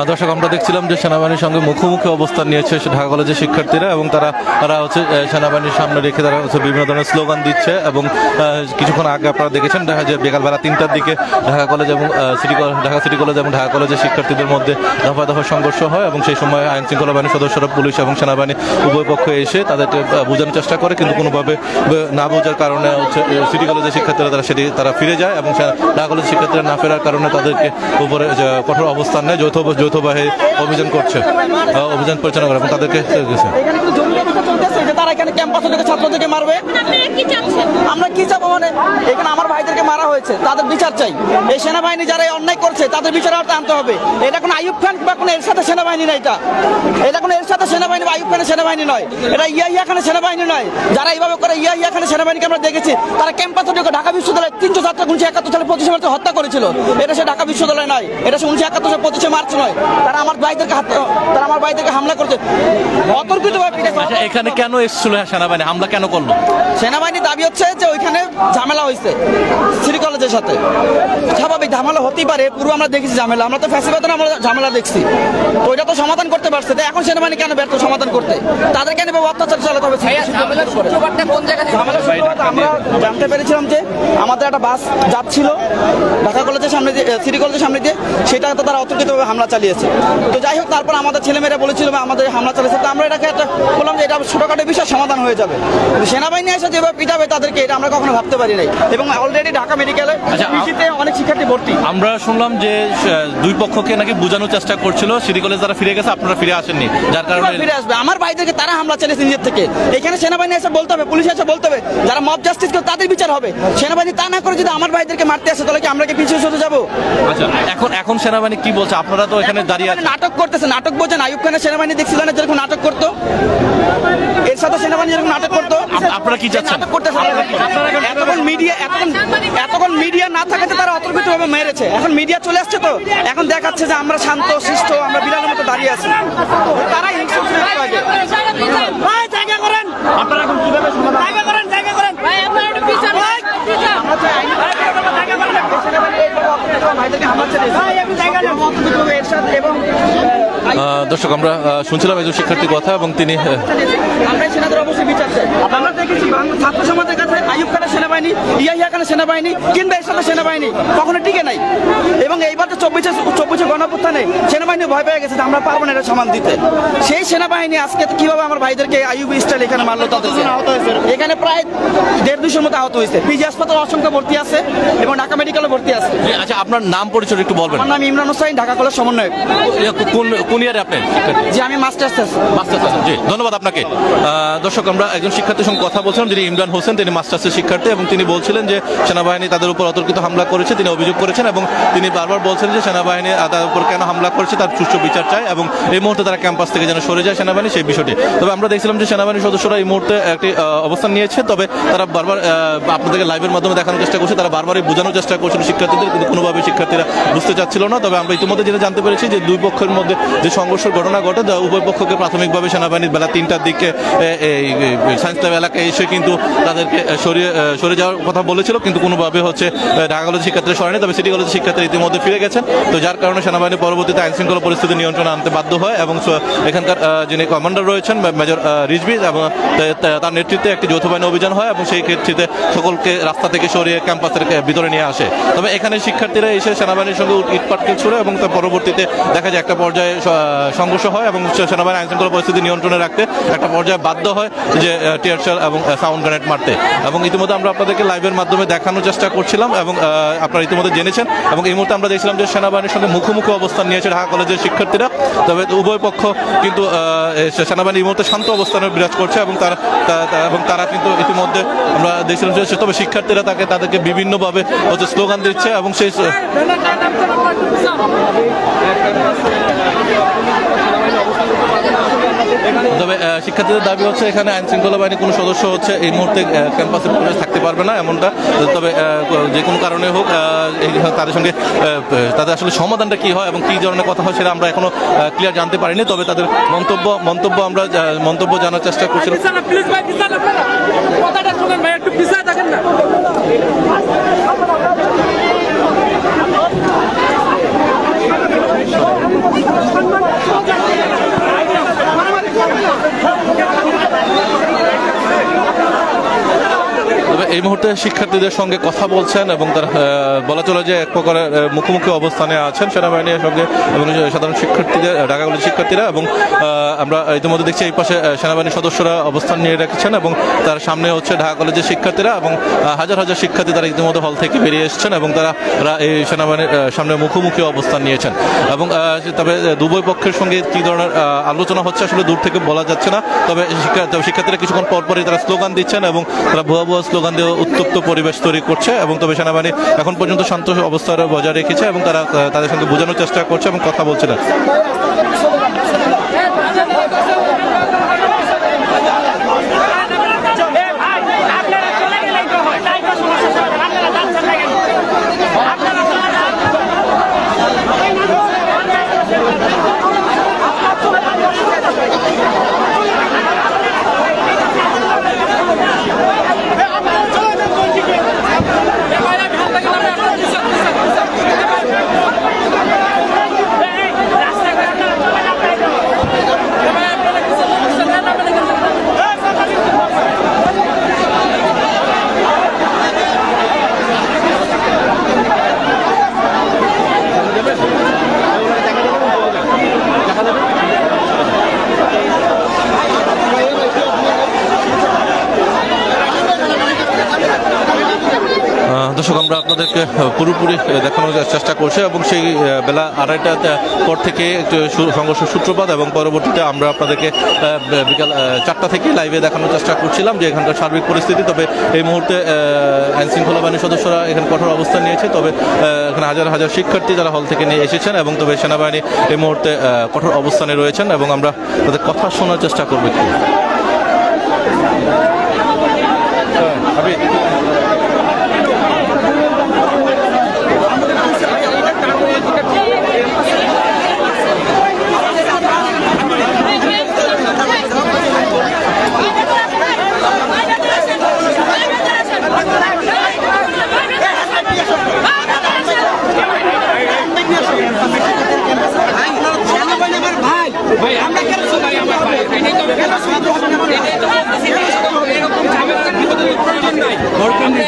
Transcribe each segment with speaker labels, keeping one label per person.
Speaker 1: দর্শক, আমরা দেখছিলাম যে সেনাবাহিনীর সঙ্গে মুখোমুখি অবস্থান নিয়েছে ঢাকা কলেজের শিক্ষার্থীরা, এবং তারা হচ্ছে সেনাবাহিনীর সামনে রেখে তারা হচ্ছে বিভিন্ন ধরনের স্লোগান দিচ্ছে। এবং কিছুক্ষণ আগে আপনারা দেখেছেন যে বিকালবেলা 3টার দিকে ঢাকা কলেজ এবং ঢাকা সিটি কলেজ এবং ঢাকা কলেজের শিক্ষার্থীদের মধ্যে দফা দফা সংঘর্ষ হয়, এবং সেই সময় আইন শৃঙ্খলা বাহিনীর সদস্যরা, পুলিশ এবং সেনাবাহিনী উভয় পক্ষ এসে তাদেরকে বোঝানোর চেষ্টা করে, কিন্তু কোনোভাবে না বোঝার কারণে হচ্ছে সিটি কলেজের শিক্ষার্থীরা তারা ফিরে যায়, এবং ঢাকা কলেজের শিক্ষার্থীরা না ফেরার কারণে তাদেরকে উপরে কঠোর অবস্থান নেয়, যৌথ বাহিনী অভিযান করছে, অভিযান পরিচালনা করে, এবং তাদেরকে
Speaker 2: তারা এখানে ক্যাম্পাসে ঢুকে ছাত্রদেরকে মারবে। আমরা কি চাবো? মানে এখানে আমার ভাইদেরকে মারা হয়েছে, তাদের বিচার চাই। এই সেনাবাহিনী যারা অন্যায় করছে তাদের বিচার আনতে হবে। এটা কোনো আইয়ুব খান বা কোনো এর সাথে সেনাবাহিনী নয়, এটা কোনো এর সাথে সেনাবাহিনী বা আইয়ুব খানের সেনাবাহিনী নয়, এটা ইয়াহিয়া খানের সেনাবাহিনী নয়। যারা এইভাবে করে ইয়াহিয়া খানের সেনাবাহিনীকে আমরা দেখেছি, তারা ক্যাম্পাসে ঢুকে ঢাকা বিশ্ববিদ্যালয়ে 300 ছাত্র 1971 সালে 25 মার্চে হত্যা করেছিল। এটা সে ঢাকা বিশ্ববিদ্যালয় নয়, এটা 1971 সালে 25 মার্চ নয়। তারা আমার ভাইদেরকে হামলা করছে অতর্কিতভাবে।
Speaker 1: এখানে কেন এসেছিল সেনাবাহিনী? হামলা কেন করলো?
Speaker 2: সেনাবাহিনীর দাবি হচ্ছে যে ওইখানে ঝামেলা হয়েছে সিটি কলেজের সাথে। স্বাভাবিক ঝামেলা হতেই পারে, পুরো আমরা দেখেছি ঝামেলা, আমরা তো ফ্যাসিবাদে আমরা ঝামেলা দেখছি, তো ওইটা তো সমাধান করতে পারছে। তো এখন সেনাবাহিনী কেন ব্যর্থ সমাধান করতে? তাদের কেন অত্যাচার চালাতে হবে? আমরা জানতে পেরেছিলাম যে আমাদের একটা বাস যাচ্ছিল ঢাকা কলেজের সামনে দিয়ে, সিটি কলেজের সামনে দিয়ে, সেটা তো তারা অতর্কিতভাবে হামলা চালিয়েছে। তো যাই হোক, তারপর আমাদের ছেলেমেয়েরা বলেছিল আমাদের হামলা চালিয়েছে, তো আমরা এটাকে একটা বললাম যে এটা ছোটখাটো বিষয় সমাধান হয়ে যাবে। সেনাবাহিনী এসে যেভাবে পিটাবে তাদেরকে, এটা আমরা কখনো ভাবতে পারি নাই। এবং অলরেডি ঢাকা মেডিকেলে অনেক শিক্ষার্থী ভর্তি।
Speaker 1: আমরা শুনলাম যে দুই পক্ষকে নাকি বোঝানোর চেষ্টা করছিল, সিটি কলেজ তারা ফিরে গেছে, আপনারা ফিরে আসেননি, যার কারণে
Speaker 2: ফিরে আসবে। আমার ভাইদেরকে তারা হামলা চালিয়েছে নিজের থেকে। এখানে সেনাবাহিনী এসে বলতে হবে, পুলিশ এসে বলতে হবে, যারা মব জাস্টিস করে তাদের বিচার হবে। সেনাবাহিনী তা না করে যদি আমার ভাইদেরকে মারতে আসে, তাহলে কি আমরা কি পিছিয়ে চলে যাবো?
Speaker 1: আচ্ছা, এখন সেনাবাহিনী কি বলছে? আপনারা তো এখানে দাঁড়িয়ে
Speaker 2: নাটক করতেছে। নাটক বলছেন আইয়ুব খানের সেনাবাহিনী দেখছিলেন না যেরকম নাটক করতো, এর সাথে সেনাবাহিনী যেরকম নাটক করতো।
Speaker 1: আপনারা কি চাচ্ছেন?
Speaker 2: নাটক করতেছে। এতক্ষণ মিডিয়া না থাকাতে তারা অতর্কিতভাবে মেরেছে। এখন মিডিয়া চলে আসছে, তো এখন দেখাচ্ছে যে আমরা শান্ত শিষ্ট, আমরা বিড়ালের মতো দাঁড়িয়ে আছি। তারাই জায়গা করেন। আপনারা এখন কিভাবে জায়গা করেন?
Speaker 1: দর্শক, আমরা শুনছিলাম একজন শিক্ষার্থীর কথা, এবং তিনি
Speaker 2: অবশ্যই বিচার চাই। আমরা দেখেছি ছাত্র সমাজের কাছে আইয়ুব খানের সেনাবাহিনী, ইয়াহিয়া খানের সেনাবাহিনী কিংবা এর সাথে সেনাবাহিনী কখনো টিকে নাই। এবং এইবার তো 24 গণঅভ্যুত্থানে সেনাবাহিনী ভয় পেয়ে গেছে, আমরা পারবো না এটা সমান দিতে। সেই সেনাবাহিনী আজকে কিভাবে আমার ভাইদেরকে আইয়ুব স্টাইল এখানে মারলো, তাদেরকে এখানে প্রায় 150-200 মতো আহত হয়েছে। পিজি হাসপাতালে অসংখ্য ভর্তি আছে এবং ঢাকা মেডিকেলে ভর্তি আছে।
Speaker 1: আচ্ছা, আপনার নাম পরিচয় একটু বলবেন?
Speaker 2: আমার নাম ইমরান হোসাইন, ঢাকা কলেজ সমন্বয়ক।
Speaker 1: কোন ইয়ারে আপনি?
Speaker 2: জি, আমি মাস্টার্স।
Speaker 1: জি, ধন্যবাদ আপনাকে। দর্শক, আমরা একজন শিক্ষার্থীর সঙ্গে কথা বলছিলাম, যিনি ইমরান হোসেন, তিনি মাস্টার্সের শিক্ষার্থী, এবং তিনি বলছিলেন যে সেনাবাহিনী তাদের উপর অতর্কিত হামলা করেছে, তিনি অভিযোগ করেছেন, এবং তিনি বারবার বলছেন যে সেনাবাহিনী তাদের উপর কেন হামলা করেছে তার সুষ্ঠু বিচার চায়, এবং এই মুহূর্তে তারা ক্যাম্পাস থেকে যেন সরে যায় সেনাবাহিনী, সেই বিষয়টি। তবে আমরা দেখছিলাম যে সেনাবাহিনীর সদস্যরা এই মুহূর্তে একটি অবস্থান নিয়েছে, তবে তারা বারবার আপনাদেরকে লাইভের মাধ্যমে দেখানোর চেষ্টা করছে, তারা বারবারই বোঝানোর চেষ্টা করছিল শিক্ষার্থীদের, কিন্তু কোনোভাবে শিক্ষার্থীরা বুঝতে চাচ্ছিল না। তবে আমরা ইতিমধ্যে যেটা জানতে পেরেছি যে দুই পক্ষের মধ্যে যে সংঘর্ষের ঘটনা ঘটে, উভয় পক্ষকে প্রাথমিকভাবে সেনাবাহিনীর বেলা 3টার দিকে সায়েন্স ল্যাব এলাকায় এসে কিন্তু তাদেরকে সরে যাওয়ার কথা বলেছিল, কিন্তু কোনোভাবে হচ্ছে ঢাকা কলেজের শিক্ষার্থীরা সরেনি। তবে সিটি কলেজের শিক্ষার্থীরা ইতিমধ্যে ফিরে গেছেন, তো যার কারণে সেনাবাহিনী পরবর্তীতে আইন শৃঙ্খলা পরিস্থিতি নিয়ন্ত্রণে আনতে বাধ্য হয়, এবং এখানকার যিনি কমান্ডার রয়েছেন মেজর রিজভি, এবং তার নেতৃত্বে একটি যৌথ বাহিনী অভিযান হয়, এবং সেই ক্ষেত্রে সকলকে রাস্তা থেকে সরিয়ে ক্যাম্পাসের ভিতরে নিয়ে আসে। তবে এখানে শিক্ষার্থীরা এসে সেনাবাহিনীর সঙ্গে ইটপাটকেল ছুড়ে, এবং তার পরবর্তীতে দেখা যায় একটা পর্যায়ে সংঘর্ষ হয়, এবং সেনাবাহিনী আইন শৃঙ্খলা পরিস্থিতি নিয়ন্ত্রণে রাখতে একটা পর্যায়ে বাধ্য হয় যে টিয়ার শেল এবং সাউন্ড গ্রেনেড মারতে। এবং ইতিমধ্যে আমরা আপনাদেরকে লাইভের মাধ্যমে দেখানোর চেষ্টা করছিলাম, এবং আপনারা ইতিমধ্যে জেনেছেন। এবং এই মুহূর্তে আমরা দেখছিলাম যে সেনাবাহিনীর সঙ্গে মুখোমুখি অবস্থান নিয়েছে ঢাকা কলেজের শিক্ষার্থীরা। তবে উভয় পক্ষ কিন্তু সেনাবাহিনী এই মুহূর্তে শান্ত অবস্থানে বিরাজ করছে, এবং তারা কিন্তু ইতিমধ্যে আমরা দেখছিলাম যে তবে শিক্ষার্থীরা তাদেরকে বিভিন্নভাবে হচ্ছে স্লোগান দিচ্ছে, এবং সেই তবে শিক্ষার্থীদের দাবি হচ্ছে এখানে আইন শৃঙ্খলা বাহিনীর কোনো সদস্য হচ্ছে এই মুহূর্তে ক্যাম্পাসে থাকতে পারবে না, এমনটা। তবে যে কোনো কারণে হোক তাদের সঙ্গে তাদের আসলে সমাধানটা কি হয় এবং কি ধরনের কথা হয় সেটা আমরা এখনো ক্লিয়ার জানতে পারিনি। তবে তাদের মন্তব্য জানার চেষ্টা করছিলাম। এই মুহূর্তে শিক্ষার্থীদের সঙ্গে কথা বলছেন এবং তারা বলা চলে যে এক প্রকারের মুখোমুখি অবস্থানে আছেন সেনাবাহিনীর সঙ্গে এবং সাধারণ শিক্ষার্থীদের, ঢাকা কলেজের শিক্ষার্থীরা। এবং আমরা ইতিমধ্যে দেখছি এই পাশে সেনাবাহিনীর সদস্যরা অবস্থান নিয়ে রেখেছেন এবং তার সামনে হচ্ছে ঢাকা কলেজের শিক্ষার্থীরা এবং হাজার হাজার শিক্ষার্থী তারা ইতিমধ্যে হল থেকে বেরিয়ে এসেছেন এবং তারা এই সেনাবাহিনীর সামনে মুখোমুখি অবস্থান নিয়েছেন। এবং তবে দুই পক্ষের সঙ্গে কী ধরনের আলোচনা হচ্ছে আসলে দূর থেকে বলা যাচ্ছে না। তবে শিক্ষার্থীরা কিছুক্ষণ পরপরই তারা স্লোগান দিচ্ছেন এবং তারা ভুয়া ভুয়া স্লোগান দিয়ে উত্তপ্ত পরিবেশ তৈরি করছে এবং তবে সেনাবাহিনী এখন পর্যন্ত শান্ত অবস্থার বজায় রেখেছে এবং তারা তাদের সঙ্গে বোঝানোর চেষ্টা করছে এবং কথা বলছে না। দর্শক, আমরা আপনাদেরকে পুরোপুরি দেখানোর চেষ্টা করছি এবং সেই বেলা 2:30টার পর থেকে একটু সংঘর্ষের সূত্রপাত এবং পরবর্তীতে আমরা আপনাদেরকে বিকাল 4টা থেকে লাইভে দেখানোর চেষ্টা করছিলাম যে এখানকার সার্বিক পরিস্থিতি। তবে এই মুহূর্তে আইনশৃঙ্খলা বাহিনীর সদস্যরা এখানে কঠোর অবস্থান নিয়েছে। তবে এখানে হাজার হাজার শিক্ষার্থী যারা হল থেকে নিয়ে এসেছেন এবং তবে সেনাবাহিনী এই মুহূর্তে কঠোর অবস্থানে রয়েছেন এবং আমরা তাদের কথা শোনার চেষ্টা করব একটু।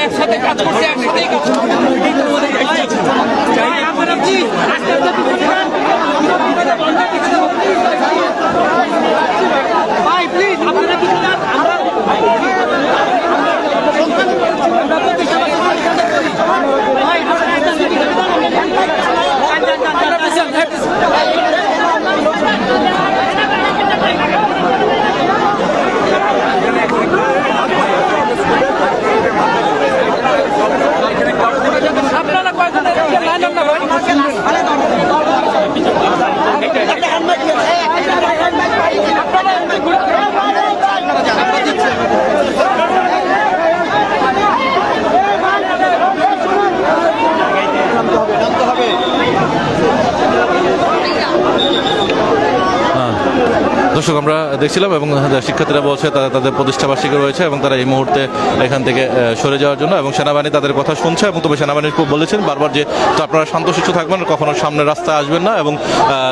Speaker 3: একসাথে কাজ করছে, একসাথেই কাজ ভাই প্লিজ আপনারা কিছু না আপনারা কয়েকজন লাইন না ভাই
Speaker 1: দর্শক, আমরা দেখছিলাম এবং শিক্ষার্থীরা বলছে তারা তাদের প্রতিষ্ঠাবার্ষিকী রয়েছে এবং তারা এই মুহূর্তে এখান থেকে সরে যাওয়ার জন্য এবং সেনাবাহিনী তাদের কথা শুনছে এবং তবে সেনাবাহিনী বলেছেন বারবার যে তো আপনারা শান্তশিষ্ট থাকবেন, কখনো সামনে রাস্তায় আসবেন না এবং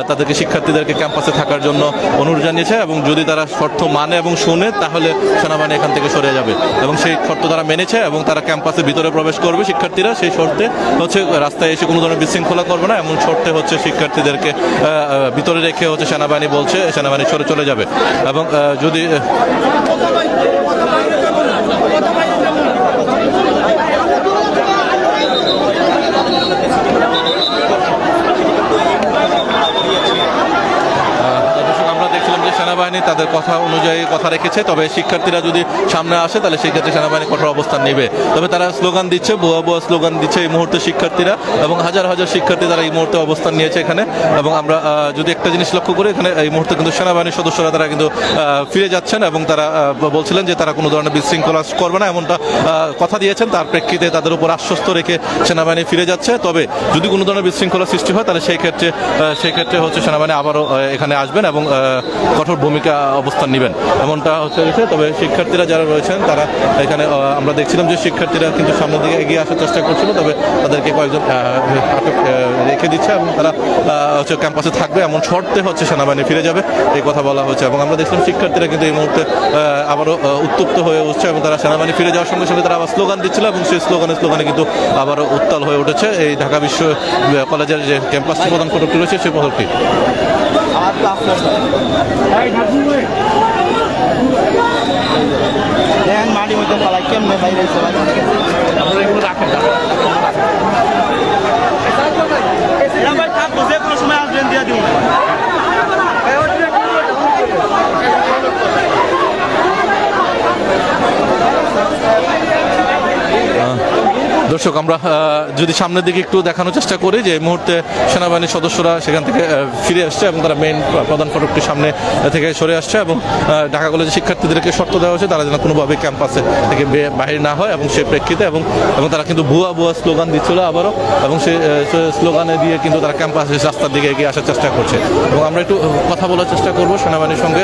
Speaker 1: তাদেরকে শিক্ষার্থীদেরকে ক্যাম্পাসে থাকার জন্য অনুরোধ জানিয়েছে এবং যদি তারা শর্ত মানে এবং শুনে তাহলে সেনাবাহিনী এখান থেকে সরে যাবে এবং সেই শর্ত তারা মেনেছে এবং তারা ক্যাম্পাসের ভিতরে প্রবেশ করবে। শিক্ষার্থীরা সেই শর্তে হচ্ছে রাস্তায় এসে কোনো ধরনের বিশৃঙ্খলা করবে না এমন শর্তে হচ্ছে শিক্ষার্থীদেরকে ভিতরে রেখে হচ্ছে সেনাবাহিনী বলছে সেনাবাহিনী চলে যাবে এবং যদি সেনাবাহিনী তাদের কথা অনুযায়ী কথা রেখেছে। তবে শিক্ষার্থীরা যদি সামনে আসে তাহলে সেক্ষেত্রে সেনাবাহিনী কঠোর অবস্থান নেবে। তবে তারা স্লোগান দিচ্ছে, ভুয়া ভুয়া স্লোগান দিচ্ছে এই মুহূর্তে শিক্ষার্থীরা এবং হাজার হাজার শিক্ষার্থী তারা এই মুহূর্তে অবস্থান নিয়েছে এখানে। এবং আমরা যদি একটা জিনিস লক্ষ্য করি, এখানে এই মুহূর্তে কিন্তু সেনাবাহিনীর সদস্যরা তারা কিন্তু ফিরে যাচ্ছেন এবং তারা বলছিলেন যে তারা কোনো ধরনের বিশৃঙ্খলা করবে না এমনটা কথা দিয়েছেন। তার প্রেক্ষিতে তাদের উপর আশ্বস্ত রেখে সেনাবাহিনী ফিরে যাচ্ছে। তবে যদি কোনো ধরনের বিশৃঙ্খলা সৃষ্টি হয় তাহলে সেই ক্ষেত্রে হচ্ছে সেনাবাহিনী আবারও এখানে আসবেন এবং কঠোর ভূমিকা দিকে অবস্থান নেবেন এমনটা হচ্ছে। তবে শিক্ষার্থীরা যারা রয়েছেন তারা এখানে আমরা দেখছিলাম যে শিক্ষার্থীরা কিন্তু সামনের দিকে এগিয়ে আসার চেষ্টা করছিল, তবে তাদেরকে কয়েকজন আটক রেখে দিচ্ছে এবং তারা হচ্ছে ক্যাম্পাসে থাকবে এমন শর্তে হচ্ছে সেনাবাহিনী ফিরে যাবে এই কথা বলা হচ্ছে। এবং আমরা দেখলাম শিক্ষার্থীরা কিন্তু এই মুহূর্তে আবারও উত্তপ্ত হয়ে উঠছে এবং তারা সেনাবাহিনী ফিরে যাওয়ার সঙ্গে সঙ্গে তারা আবার স্লোগান দিচ্ছিল এবং সেই স্লোগানে কিন্তু আবারও উত্তাল হয়ে উঠেছে এই ঢাকা বিশ্ব কলেজের যে ক্যাম্পাসটি প্রধান ফটকটি রয়েছে সেই ফটকটি।
Speaker 2: মাটি মধ্যে পালাই কেমনে বাইরে ভাই থাকবো যে কোনো সময় আসবেন দিয়ে দিব।
Speaker 1: দর্শক আমরা যদি সামনের দিকে একটু দেখানোর চেষ্টা করি যে এই মুহূর্তে সেনাবাহিনীর সদস্যরা সেখান থেকে ফিরে আসছে এবং তারা মেইন প্রধান ফটকটির সামনে থেকে সরে আসছে এবং ঢাকা কলেজের শিক্ষার্থীদেরকে শর্ত দেওয়া হয়েছে তারা যেন কোনোভাবে ক্যাম্পাসে থেকে বাহির না হয় এবং সেই প্রেক্ষিতে এবং তারা কিন্তু ভুয়া স্লোগান দিচ্ছিল আবারও এবং সেই স্লোগানে দিয়ে কিন্তু তারা ক্যাম্পাসের রাস্তার দিকে এগিয়ে আসার চেষ্টা করছে। এবং আমরা একটু কথা বলার চেষ্টা করব সেনাবাহিনীর সঙ্গে।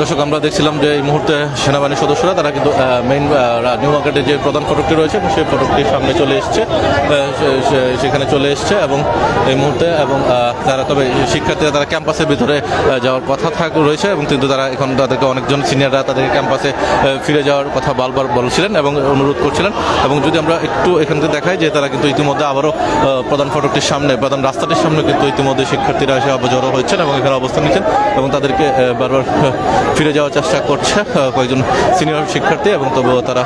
Speaker 1: দর্শক আমরা দেখছিলাম যে এই মুহূর্তে সেনাবাহিনীর সদস্যরা তারা কিন্তু মেইন নিউ মার্কেটের যে প্রধান ফটকটি রয়েছে সেই ফটকটির সামনে চলে এসছে, সেখানে চলে এসছে এবং এই মুহূর্তে এবং তারা তবে শিক্ষার্থীরা তারা ক্যাম্পাসের ভিতরে যাওয়ার কথা রয়েছে এবং কিন্তু তারা এখন তাদেরকে অনেকজন সিনিয়ররা তাদেরকে ক্যাম্পাসে ফিরে যাওয়ার কথা বারবার বলছিলেন এবং অনুরোধ করছিলেন। এবং যদি আমরা একটু এখান থেকে দেখাই যে তারা কিন্তু ইতিমধ্যে আবারও প্রধান ফটকটির সামনে প্রধান রাস্তাটির সামনে কিন্তু ইতিমধ্যে শিক্ষার্থীরা এসে জড়ো হচ্ছেন এবং এখানে অবস্থান নিচ্ছেন এবং তাদেরকে বারবার ফিরে যাওয়ার চেষ্টা করছে কয়েকজন সিনিয়র শিক্ষার্থী এবং তবুও তারা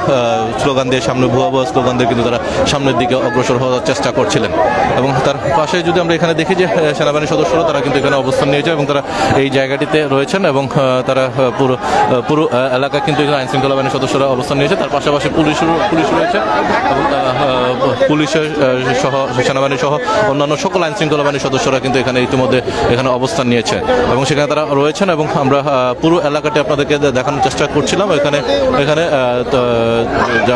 Speaker 1: স্লোগান দিয়ে সামনে ভুয়া স্লোগান দিয়ে কিন্তু তারা সামনের দিকে অগ্রসর হওয়ার চেষ্টা করছিলেন। এবং তার পাশে যদি আমরা এখানে দেখি যে সেনাবাহিনীর সদস্যরা তারা কিন্তু এখানে অবস্থান নিয়েছে এবং তারা এই জায়গাটিতে রয়েছেন এবং তারা পুরো এলাকা কিন্তু আইন শৃঙ্খলা বাহিনীর সদস্যরা অবস্থান নিয়েছে, তার পাশাপাশি পুলিশ রয়েছে এবং পুলিশের সহ সেনাবাহিনী সহ অন্যান্য সকল আইন শৃঙ্খলা বাহিনীর সদস্যরা কিন্তু এখানে ইতিমধ্যে এখানে অবস্থান নিয়েছে এবং সেখানে তারা রয়েছেন। এবং আমরা পুরো এলাকাটি আপনাদেরকে দেখানোর চেষ্টা করছিলাম। এখানে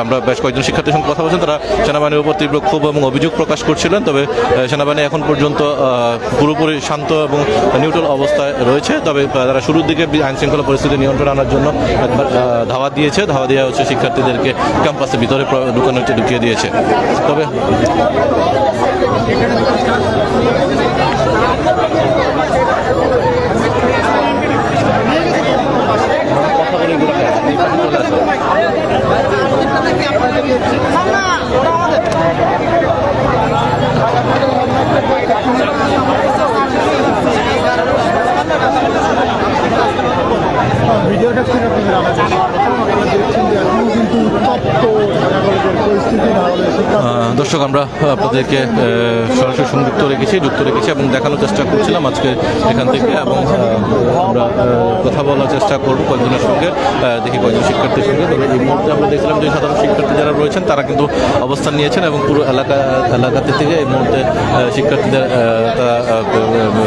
Speaker 1: আমরা বেশ কয়েকজন শিক্ষার্থীর সঙ্গে কথা বলছেন, তারা সেনাবাহিনীর উপর তীব্র ক্ষোভ এবং অভিযোগ প্রকাশ করছিলেন। তবে সেনাবাহিনী এখন পর্যন্ত পুরোপুরি শান্ত এবং নিউট্রাল অবস্থায় রয়েছে। তবে তারা শুরুর দিকে আইন শৃঙ্খলা পরিস্থিতি নিয়ন্ত্রণে আনার জন্য ধাওয়া দিয়ে হচ্ছে শিক্ষার্থীদেরকে ক্যাম্পাসের ভিতরে ঢুকিয়ে দিয়েছে। তবে
Speaker 4: ভিডিওটা ছিল কিন্তু
Speaker 1: দর্শক আমরা আপনাদেরকে সরাসরি সংযুক্ত যুক্ত রেখেছি এবং দেখানোর চেষ্টা করছিলাম আজকে এখান থেকে। এবং আমরা কথা বলার চেষ্টা করব কয়েকজনের সঙ্গে, দেখি কয়েকজন শিক্ষার্থীর সঙ্গে। তবে এই মুহূর্তে আমরা দেখলাম যে সাধারণ শিক্ষার্থী যারা রয়েছেন তারা কিন্তু অবস্থান নিয়েছেন এবং পুরো এলাকাতে থেকে এই মুহূর্তে শিক্ষার্থীদের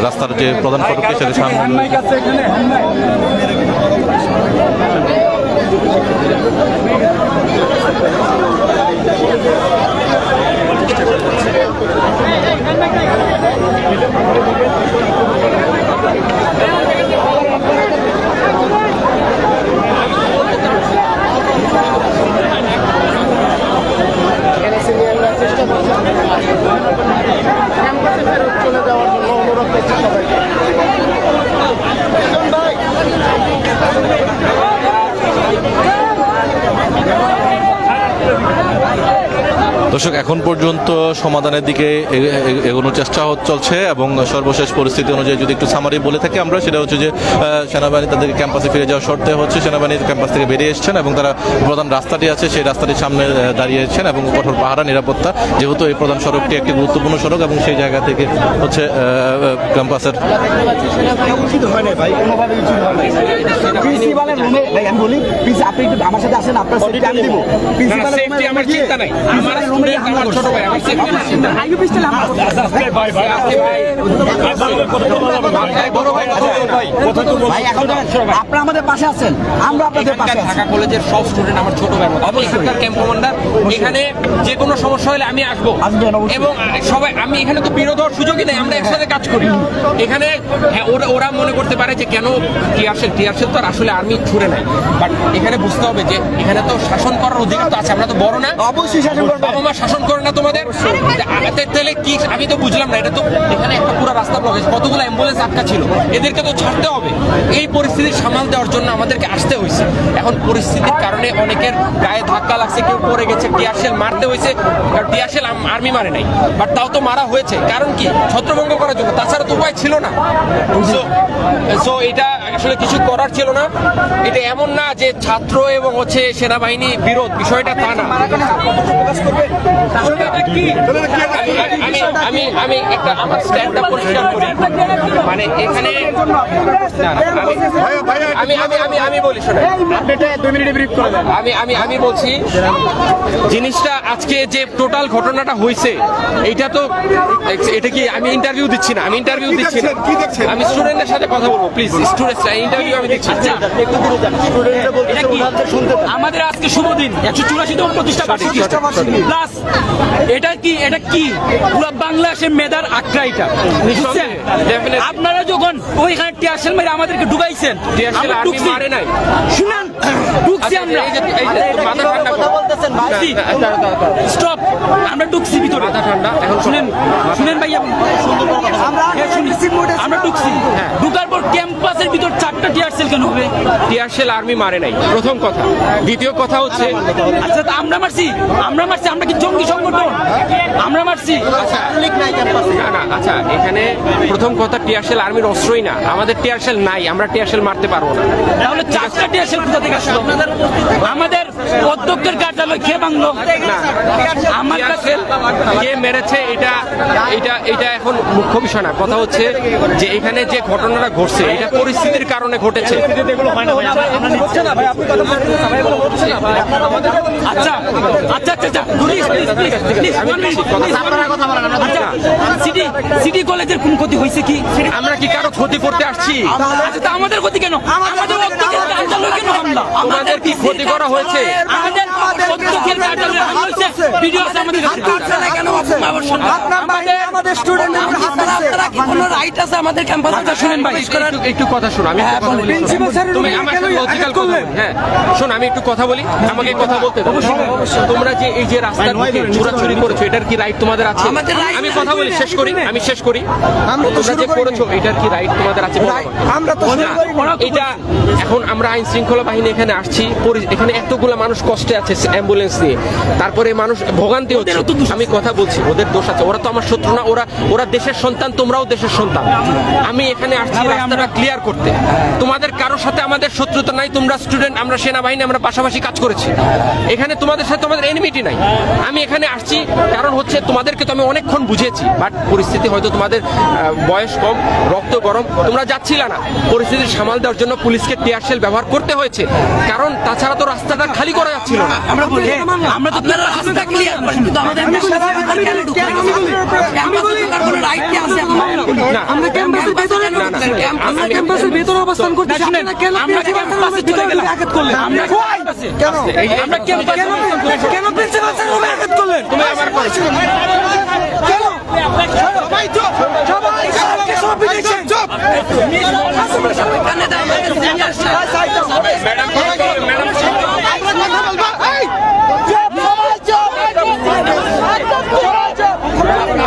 Speaker 1: রাস্তার যে প্রধান ফটকে সেটা সামনে
Speaker 4: চলে যাওয়ার জন্য অনুরোধ করছি সবাইকে।
Speaker 1: দর্শক এখন পর্যন্ত সমাধানের দিকে এগোনোর চেষ্টা চলছে এবং সর্বশেষ পরিস্থিতি অনুযায়ী যদি একটু সামারি বলে থাকি আমরা, সেটা হচ্ছে যে সেনাবাহিনী তাদেরকে ক্যাম্পাসে ফিরে যাওয়ার শর্তে হচ্ছে সেনাবাহিনী ক্যাম্পাস থেকে বেরিয়ে এসছেন এবং তারা প্রধান রাস্তাটি আছে সেই রাস্তাটির সামনে দাঁড়িয়েছেন এবং কঠোর পাহারা নিরাপত্তা, যেহেতু এই প্রধান সড়কটি একটি গুরুত্বপূর্ণ সড়ক এবং সেই জায়গা থেকে হচ্ছে ক্যাম্পাসের
Speaker 2: আমার সাথে আসেন, আপনার
Speaker 3: স্টুডেন্ট আমার ছোট ভাই আমার
Speaker 2: আইইউপি স্টাইল হামলা করছে। ভাই এখন আপনারা আমাদের পাশে আছেন, আমরা আপনাদের পাশে আছি।
Speaker 3: ঢাকা কলেজের সব স্টুডেন্ট আমার ছোট ভাই আমি এখানকার ক্যাম্প কমান্ডার। এখানে যে কোনো সমস্যা হলে আমি আসবো
Speaker 2: আসবেন অবশ্যই।
Speaker 3: এবং সবাই আমি এখানে তো বিরোধ হওয়ার সুযোগই নেই, আমরা একসাথে কাজ করি এখানে। হ্যাঁ, ওরা মনে করতে পারে যে কেন টিয়ারশেল তো আর আসলে আর্মি ছুড়ে নাই, বাট এখানে বুঝতে হবে যে এখানে তো শাসন করার অধিকার তো আছে, আমরা তো বড় না,
Speaker 2: অবশ্যই শাসন করবে।
Speaker 3: বাবা মা শাসন করে না তোমাদের? তাহলে কি আমি তো বুঝলাম না, এটা তো এখানে একটা পুরো রাস্তা ব্লক আছে, কতগুলো অ্যাম্বুলেন্স আটকা ছিল, এদেরকে তো ছাড়তে হবে। এই পরিস্থিতি সামাল দেওয়ার জন্য আমাদেরকে আসতে হয়েছে। এখন পরিস্থিতির কারণে অনেকের গায়ে ধাক্কা লাগছে, কেউ পড়ে গেছে, টিয়ারশেল মারতে হয়েছে। টিয়ারশেল আর্মি মারে নাই, বাট তাও তো মারা হয়েছে। কারণ কি? ছত্রভঙ্গ করার জন্য, তাছাড়া তো উপায় ছিল না। সো এটা আসলে কিছু করার ছিল না। এটা এমন না যে ছাত্র এবং সেনাবাহিনী বিরোধ, বিষয়টা তা না। আমি একটা আমার স্ট্যান্ডটা পরিষ্কার করি, মানে এখানে আমি বলি শোনেন, আমি বলছি জিনিসটা আজকে যে টোটাল ঘটনাটা হয়েছে এইটা তো এটা কি আমি ইন্টারভিউ দিচ্ছি না, আমি স্টুডেন্টদের সাথে কথা বলবো, প্লিজ স্টুডেন্ট ইন্টারভিউ আমি দিচ্ছি।
Speaker 5: আমাদের আজকে শুভ দিন, 184তম প্রতিষ্ঠা বার্ষিকী প্লাস এটা কি পুরো বাংলাদেশের মেধার আখড়া এটা, বুঝছেন? আপনারা যখন ওইখানে টিয়ারশেল মেরে আমাদেরকে ডুবাইছেন,
Speaker 3: টিয়ারশেল আর্মি মারে নাই,
Speaker 5: শুনেন ঢুকছি আমরা,
Speaker 3: মাথা ঠান্ডা
Speaker 5: স্টপ, আমরা ঢুকছি ভিতরে,
Speaker 3: মাথা ঠান্ডা। এখন
Speaker 5: শুনেন ভাইয়া, আমরা ঢুকছি, ঢুকার পর ক্যাম্পাসের ভিতর 4টা টিয়ারশেল কেন হবে?
Speaker 3: টিয়ারশেল আর্মি মারে নাই, প্রথম কথা। দ্বিতীয় কথা হচ্ছে
Speaker 5: আচ্ছা আমরা মারছি, আমরা কি জঙ্গি সংগঠন? আমরা মারছি?
Speaker 3: না, আচ্ছা এখানে প্রথম কথা টিয়ারশেল আর্মির অস্ত্রই না, আমাদের টিয়ারশেল নাই, আমরা টিয়ারশেল মারতে পারবো না।
Speaker 5: তাহলে 4টা টিয়ারশেল কোথা থেকে আসলো? আমাদের অধ্যক্ষের কার্যালয় কে ভাঙলো? আমার কাছে
Speaker 3: কে মেরেছে এটা এখন মুখ্য বিষয় না। কথা হচ্ছে যে এখানে যে ঘটনাটা ঘটছে এটা পরিস্থিতির কারণে ঘটেছে।
Speaker 5: সিটি কলেজের কোন ক্ষতি হয়েছে কি?
Speaker 3: আমরা কি কারো ক্ষতি করতে আসছি?
Speaker 5: আচ্ছা, আমাদের ক্ষতি কেন? আমাদের অধ্যক্ষের কার্যালয় কেন হামলা?
Speaker 3: আমাদের কি ক্ষতি করা হয়েছে?
Speaker 5: আমাদের অধ্যক্ষের কার্যালয়ে হামলা হয়েছে, ভিডিও আছে আমাদের কাছে। আমাদের স্টুডেন্টদের উপর হামলা হচ্ছে, আপনারা কি কোনো রাইট আছে আমাদের ক্যাম্পাসে? শুনেন ভাই,
Speaker 3: একটু কথা শুনো, আমি তুমি আমার সাথে লজিক্যাল কথা বলি। হ্যাঁ শোন, আমি একটু কথা বলি, আমাকে কথা বলতে দাও। তোমরা যে এই যে রাস্তা চুরাচুরি করেছো, এটার কি রাইট তোমাদের আছে? আমি কথা বলি, শেষ করি। তোমরা যে করেছো এটার কি রাইট তোমাদের আছে?
Speaker 2: আমরা তো
Speaker 3: এটা এখন আমরা আইন শৃঙ্খলা বাহিনী এখানে আসছি, এখানে এতগুলো মানুষ কষ্টে আছে অ্যাম্বুলেন্স নিয়ে, তারপরে মানুষ ভোগান্তি হচ্ছে। আমি কথা বলছি, ওদের দোষ আছে, ওরা তো আমার শত্রু না, ওরা দেশের সন্তান, তোমরাও দেশের সন্তান। আমি এখানে আসছি রাস্তাটা ক্লিয়ার করতে, তোমাদের কারোর সাথে আমাদের শত্রুতা নাই। তোমরা স্টুডেন্ট, আমরা সেনাবাহিনী, আমরা পাশাপাশি কাজ করেছি, এখানে তোমাদের সাথে আমাদের এনিমিটি নাই। আমি এখানে আসছি কারণ হচ্ছে তোমাদেরকে তো আমি অনেকক্ষণ বুঝিয়েছি, বাট পরিস্থিতি হয়তো তোমাদের বয়স কম, রক্ত গরম, তোমরা যাচ্ছিল না। পরিস্থিতি সামাল দেওয়ার জন্য পুলিশকে টিয়ারশেল ব্যবহার করতে হয়েছে, কারণ তাছাড়া তো রাস্তাটা খালি করা যাচ্ছিল না।
Speaker 5: আমরা বলি আমরা তো রাস্তা ক্লিয়ার করেন, কিন্তু আমাদের রাইট কি আছে?
Speaker 2: আমরা ক্যাম্পাসের ভিতরে অবস্থান করতেছি, আপনারা কেন
Speaker 5: আমরা ক্যাম্পাসে চলে গেলাম, আঘাত করলেন? আমরা ক্যাম্পাসে
Speaker 2: কেন প্রিন্সিপাল স্যার রুমে আঘাত করলেন?
Speaker 3: তুমি আমার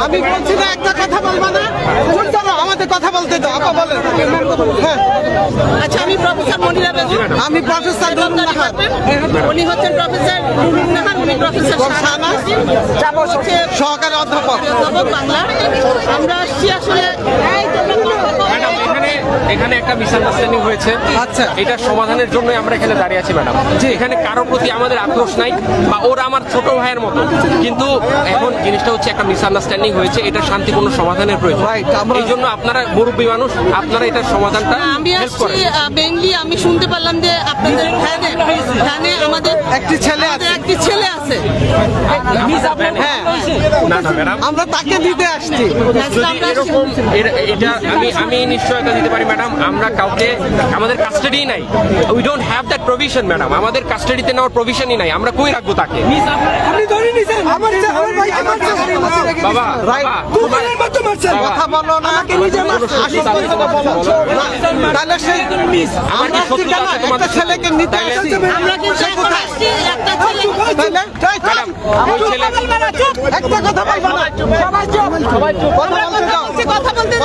Speaker 4: আমি বলছি না একটা কথা বলবা না, আমাদের কথা বলতে দাও। আপা বলেন। হ্যাঁ
Speaker 6: আচ্ছা, আমি প্রফেসর মনিরা বেগম।
Speaker 4: আমি প্রফেসর রুমনাহার।
Speaker 6: উনি হচ্ছেন প্রফেসর রুমনাহার, উনি প্রফেসর
Speaker 4: সহকারী অধ্যাপক
Speaker 6: বাংলা। আমরা আসছি আসলে
Speaker 3: এখানে একটা মিসআন্ডারস্ট্যান্ডিং হয়েছে,
Speaker 4: আচ্ছা
Speaker 3: এটার সমাধানের জন্যই আমরা এখানে দাঁড়িয়ে আছি ম্যাডাম। যে এখানে কারোর প্রতি আমাদের আক্রোশ নাই, বা ওরা আমার ছোট ভাইয়ের মতো, কিন্তু এখন জিনিসটা হচ্ছে একটা মিসআন্ডারস্ট্যান্ডিং হয়েছে, এটা শান্তিপূর্ণ সমাধানের প্রয়োজন। এই জন্য আপনারা মুরব্বী মানুষ, আপনারা এটার সমাধানটা
Speaker 6: আমি
Speaker 3: হেল্প
Speaker 6: আসছি
Speaker 3: করেন।
Speaker 6: মেইনলি আমি শুনতে পারলাম যে আপনাদের ভ্যানে আমাদের
Speaker 4: একটি ছেলে আছে।
Speaker 6: একটি ছেলে আছে।
Speaker 4: হ্যাঁ
Speaker 3: না না ম্যাডাম,
Speaker 4: আমরা তাকে দিতে আসছি।
Speaker 3: যদি এরকম এটা আমি নিশ্চয়তা দিতে পারি ম্যাডাম, আমরা কাউকে আমাদের কাস্টাডি নাই, we don't have that provision madam, আমাদের কাস্টাডিতে নেওয়ার প্রভিশনই নাই, আমরা কই রাখবো তাকে?
Speaker 4: আপনি ধরে নিছেন আমার ভাইকে মারছেন।
Speaker 3: বাবা
Speaker 4: তুফানের মতো মারছেন। কথা বলো না, আমাকে নিজে মারছেন। তাহলে সেই
Speaker 3: আমার কি শত্রুতা আছে তোমাদের
Speaker 4: একটা ছেলেকে নিতে আসছি।
Speaker 6: আমরা কিন্তু এখন আসছি একটা ছেলে
Speaker 4: তাহলে
Speaker 3: ম্যাডাম, ওই ছেলে
Speaker 4: একটা কথা বলবো না।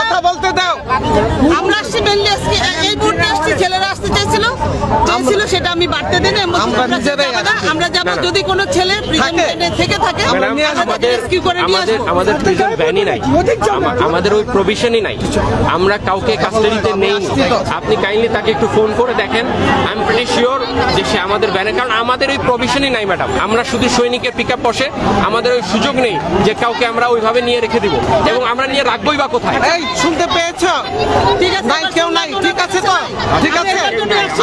Speaker 4: কথা বলতে দাও।
Speaker 6: আমরা আসছি মেনলি আজকে এই মুহূর্তে আসছি, ছেলেরা আসতে চেয়েছিল সেটা আমি বাড়তে দেন।
Speaker 4: আমরা নিজেরাই আসছি।
Speaker 6: আমরা যাবো, যদি কোনো ছেলে প্রিজন ভ্যানে থেকে থাকে
Speaker 3: ম্যাডাম,
Speaker 6: আমরা রেস্কিউ করে নিয়ে আসবো।
Speaker 3: আমাদের প্রিজন ভ্যানই নাই, আমাদের ওই প্রভিশনই নাই, আমরা কাউকে কাস্টাডিতে নেই। আপনি কাইন্ডলি তাকে একটু ফোন করে দেখেন, আই এম প্রিটি শিওর যে সে আমাদের ভ্যানে, কারণ আমাদের ওই প্রভিশনই নাই ম্যাডাম। আমরা শুধু সৈনিকের পিক আপ বসে, আমাদের ওই সুযোগ নেই যে কাউকে আমরা ওইভাবে নিয়ে রেখে দিব, এবং আমরা নিয়ে রাখবোই বা কোথায়?
Speaker 4: এই শুনতে পেয়েছো?
Speaker 6: ঠিক আছে,
Speaker 4: নাই, কেউ নাই। ঠিক আছে তো? ঠিক আছে,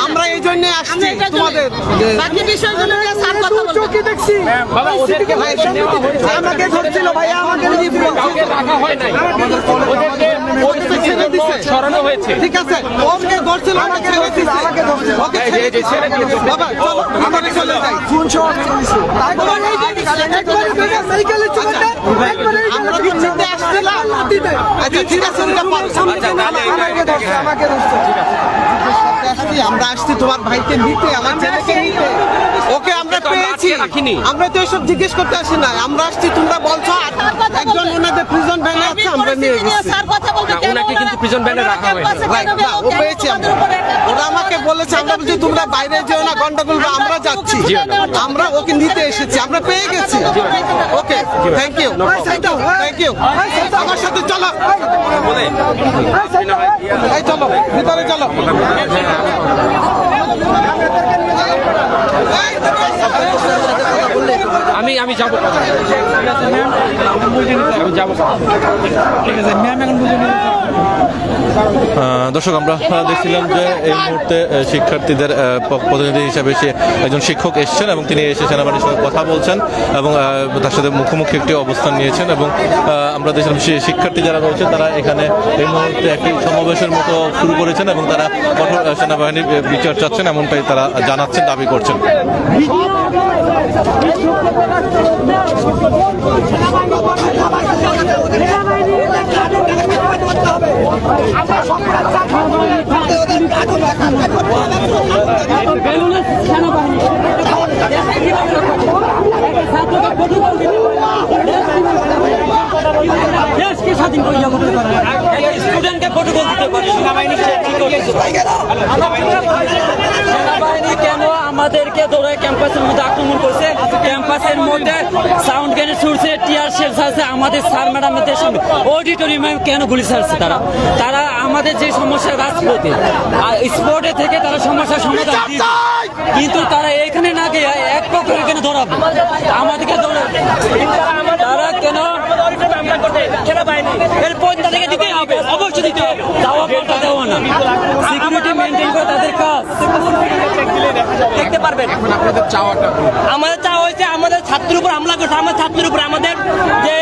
Speaker 4: আমরা এই জন্য আসছি তোমাদের।
Speaker 6: বাকি বিষয়গুলো নিয়ে স্যার কথা বলবেন।
Speaker 4: দেখছি
Speaker 3: বাবা, ওদেরকে
Speaker 4: আমাকে ধরছিল ভাইয়া, আমাকে
Speaker 3: কাউকে রাখা হয় নাই, ওদেরকে পরিস্থিতির জন্য সরানো হয়েছে।
Speaker 4: ঠিক আছে, ওকে ধরছিল, আমাকে ছেড়ে দিছে। ওকে ছেড়ে দিছে। বাবা চলো, আমাকে চলে যাই। ফোন সহ আমরা নিতে আসছিলাম। আচ্ছা ঠিক আছে, আমরা আসছি তোমার ভাইকে নিতে, আমার ছেলেকে নিতে। ওকে আমরা পেয়েছি, আমরা তো এসব জিজ্ঞেস করতে আসি না, আমরা আসছি। তোমরা বলছো একজন ওনাদের প্রিজন ভ্যানে আছে, আমরা নিয়ে গেছি।
Speaker 6: স্যার কথা বলতে,
Speaker 3: না, ওনাকে কিন্তু প্রিজন ভ্যানে রাখা হয়নি।
Speaker 4: ও পেয়েছি আমরা। ওরা আমাকে বলেছে, আমরা বলছি তোমরা বাইরে যেও না, গন্ডগোল বা, আমরা যাচ্ছি। আমরা ওকে নিতে এসেছি, আমরা পেয়ে গেছি। ওকে, থ্যাংক ইউ, থ্যাংক ইউ। আমার সাথে চলো, এই চলো, ভিতরে চলো।
Speaker 3: আমি যাবো, আমি যাবো।
Speaker 1: দর্শক, আমরা দেখছিলাম যে এই মুহূর্তে শিক্ষার্থীদের প্রতিনিধি হিসাবে সে একজন শিক্ষক এসেছেন এবং তিনি এসে সেনাবাহিনীর সঙ্গে কথা বলছেন এবং তার সাথে মুখোমুখি একটি অবস্থান নিয়েছেন। এবং আমরা দেখছিলাম শিক্ষার্থী যারা রয়েছে তারা এখানে এই মুহূর্তে একটি সমাবেশের মতো শুরু করেছেন এবং তারা কঠোর সেনাবাহিনীর বিচার চাচ্ছেন, এমনটাই তারা জানাচ্ছেন, দাবি করছেন।
Speaker 5: দেশকে স্বাধীন করিয়া করতে পারে, স্টুডেন্টকে প্রটোকল দিতে পারে। সেনাবাহিনী কেন আমাদেরকে ধরে ক্যাম্পাসের মধ্যে আক্রমণ করছে? ক্যাম্পাসের মধ্যে সাউন্ড গ্রেনেড ছুড়ছে, টিয়ার শেল ছাড়ছে আমাদের স্যার ম্যাডামদের সামনে। অডিটোরিয়ামে কেন গুলি ছাড়ছে? তারা আমাদের যে সমস্যা রাজপথে আর স্পোর্টে থেকে তারা সমস্যার সমাধান দিচ্ছে, কিন্তু তারা এখানে না গিয়ে এক পক্ষ এখানে ধরাবে আমাদেরকে তারা কেন এর পয়সা থেকে দিতেই হবে, অবশ্যই দিতে হবে। দাওয়া পাল্টা দেওয়া না, সিকিউরিটি মেনটেন করে তাদের কাজ। দেখতে পারবেন আমাদের চাওয়া হয়েছে, আমাদের ছাত্রের উপর হামলা করছে, আমাদের ছাত্রের উপর আমাদের যে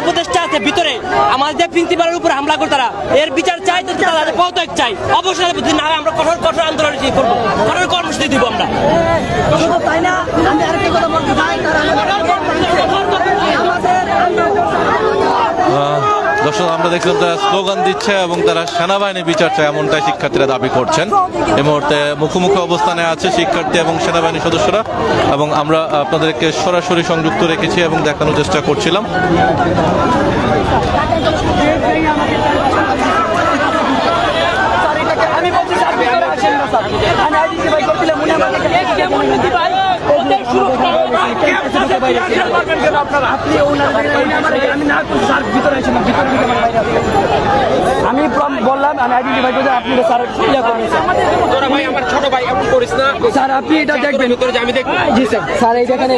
Speaker 5: উপদেষ্টা আছে ভিতরে, আমাদের প্রিন্সিপালের উপর হামলা করে তারা। এর বিচার চাই, তাদের পদত্যাগ চাই অবশ্যই। না হয় আমরা কঠোর আন্দোলন করবো, কঠোর কর্মসূচি দিব আমরা। তাই না, আমি আরেকটা কথা বলতে চাই,
Speaker 1: দর্শক, আমরা দেখলাম তারা স্লোগান দিচ্ছে এবং তারা সেনাবাহিনী বিচার চায়, এমনটাই শিক্ষার্থীরা দাবি করছেন। এই মুহূর্তে মুখোমুখি অবস্থানে আছে শিক্ষার্থী এবং সেনাবাহিনী সদস্যরা, এবং আমরা আপনাদেরকে সরাসরি সংযুক্ত রেখেছি এবং দেখানোর চেষ্টা করছিলাম।
Speaker 5: আমি বললাম, আমি আইডেন্টিফাই করে আপনি স্যার ইয়া করেছেন।
Speaker 3: তোরা ভাই আমার ছোট ভাই, এমন করিস না
Speaker 5: স্যার, আপনি এটা দেখবেন
Speaker 3: ভিতরে যে আমি দেখবো।
Speaker 5: জি স্যার। স্যার এই দেখেন,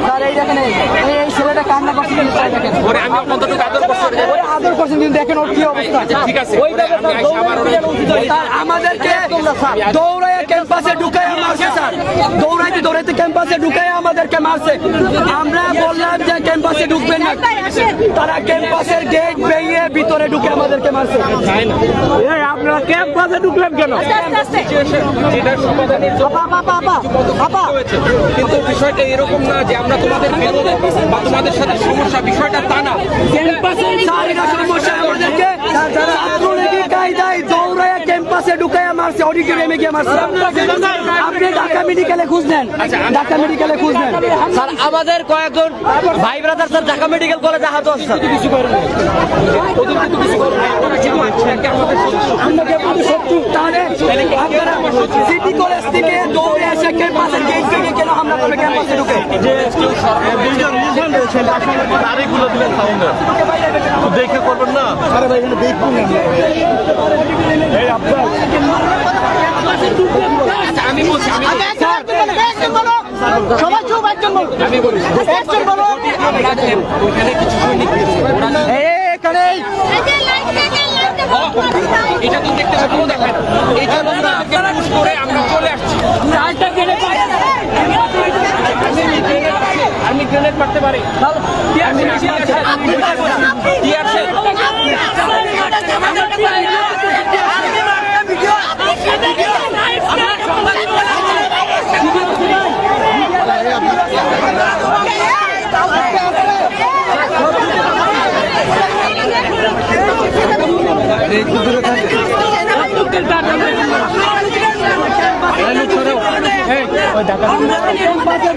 Speaker 5: স্যার এই দেখেন, এই ছেলেটা কান্না করছে, দেখেন
Speaker 3: ওরে আমি কতটুকু আদর করছি,
Speaker 5: ওরে আদর করছেন, কিন্তু দেখেন ওর কি অবস্থা।
Speaker 3: ঠিক আছে,
Speaker 5: ওইভাবে
Speaker 3: আমি আবার
Speaker 5: আমাদেরকে দৌড়ায় ক্যাম্পাসে ঢুকায় মারছে স্যার, দৌড়াইতে ক্যাম্পাসে ঢুকায় আমাদেরকে মারছে। আমরা বললাম যে ক্যাম্পাসে ঢুকবেন না, তারা ক্যাম্পাসের গেট ভেঙে ভিতরে ঢুকে আমাদেরকে মারছে। আপনারা ক্যাম্পাসে ঢুকলেন কেন?
Speaker 3: যেটার সমাধানের জন্য হয়েছে। কিন্তু বিষয়টা এরকম না যে আমরা তোমাদের বিরোধে বা তোমাদের সাথে সমস্যা, বিষয়টা তা না।
Speaker 5: ক্যাম্পাসে সমস্যা আমাদেরকে ছাত্রলীগের কায়দায় দৌড়ায় ক্যাম্পাসে ঢুকায় মারছে, অডিটোরিয়ামে গিয়ে মারছে। আপনি ঢাকা মেডিকেলে খুঁজ নেন, ঢাকা মেডিকেলে খুঁজ নেন
Speaker 2: স্যার। আমাদের কয়েকজন ভাই ব্রাদার স্যার ঢাকা মেডিকেল কলেজে আহত আছে স্যার।
Speaker 5: আমাকে বলতে শত্রু, তাহলে আপনারা সিটি কলেজ থেকে দৌড়ে এসে ক্যাম্পাসের গেট ভেঙে কেন হামলা করবে ক্যাম্পাসে ঢুকে?
Speaker 1: দেখে করবেন না।
Speaker 3: আমি বলছি,
Speaker 2: সবাই চুপ, একজন বলো,
Speaker 3: আমি বলি
Speaker 2: একজন বলো।
Speaker 3: ওইখানে কিছু সৈনিক
Speaker 2: এখানে
Speaker 3: এটা তো দেখতে পাবো, দেখেন এই জন্য আমরা পুশ করে আমরা চলে আসছি। আমি গ্রেনেড মারতে পারি।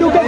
Speaker 5: ঢুকে